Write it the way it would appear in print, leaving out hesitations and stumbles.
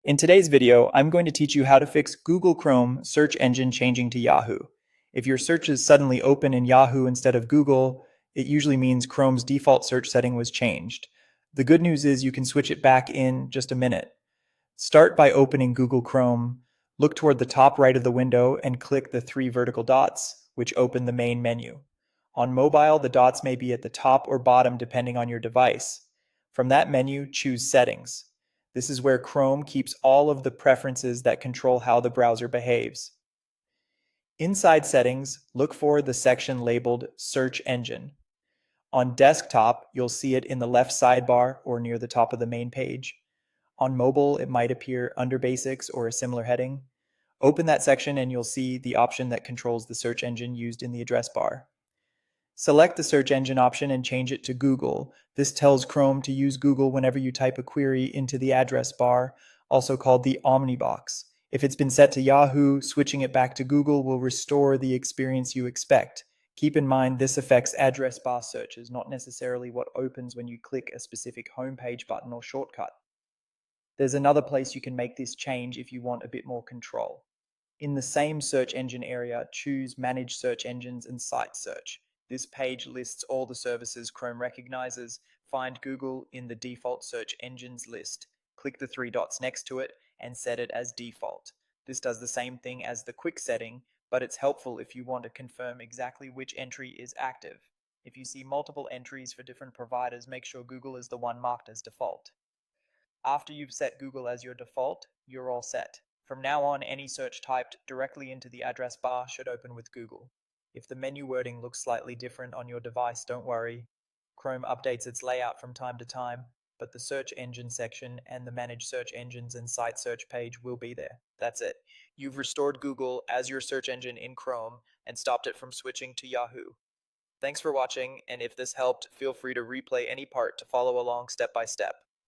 In today's video, I'm going to teach you how to fix Google Chrome search engine changing to Yahoo. If your searches suddenly open in Yahoo instead of Google, it usually means Chrome's default search setting was changed. The good news is you can switch it back in just a minute. Start by opening Google Chrome, look toward the top right of the window and click the three vertical dots, which open the main menu. On mobile, the dots may be at the top or bottom depending on your device. From that menu, choose Settings. This is where Chrome keeps all of the preferences that control how the browser behaves. Inside Settings, look for the section labeled Search Engine. On desktop, you'll see it in the left sidebar or near the top of the main page. On mobile, it might appear under Basics or a similar heading. Open that section and you'll see the option that controls the search engine used in the address bar. Select the search engine option and change it to Google. This tells Chrome to use Google whenever you type a query into the address bar, also called the Omnibox. If it's been set to Yahoo, switching it back to Google will restore the experience you expect. Keep in mind this affects address bar searches, not necessarily what opens when you click a specific homepage button or shortcut. There's another place you can make this change if you want a bit more control. In the same search engine area, choose Manage Search Engines and Site Search. This page lists all the services Chrome recognizes. Find Google in the default search engines list. Click the three dots next to it and set it as default. This does the same thing as the quick setting, but it's helpful if you want to confirm exactly which entry is active. If you see multiple entries for different providers, make sure Google is the one marked as default. After you've set Google as your default, you're all set. From now on, any search typed directly into the address bar should open with Google. If the menu wording looks slightly different on your device, don't worry. Chrome updates its layout from time to time, but the search engine section and the manage search engines and site search page will be there. That's it. You've restored Google as your search engine in Chrome and stopped it from switching to Yahoo. Thanks for watching, and if this helped, feel free to replay any part to follow along step by step.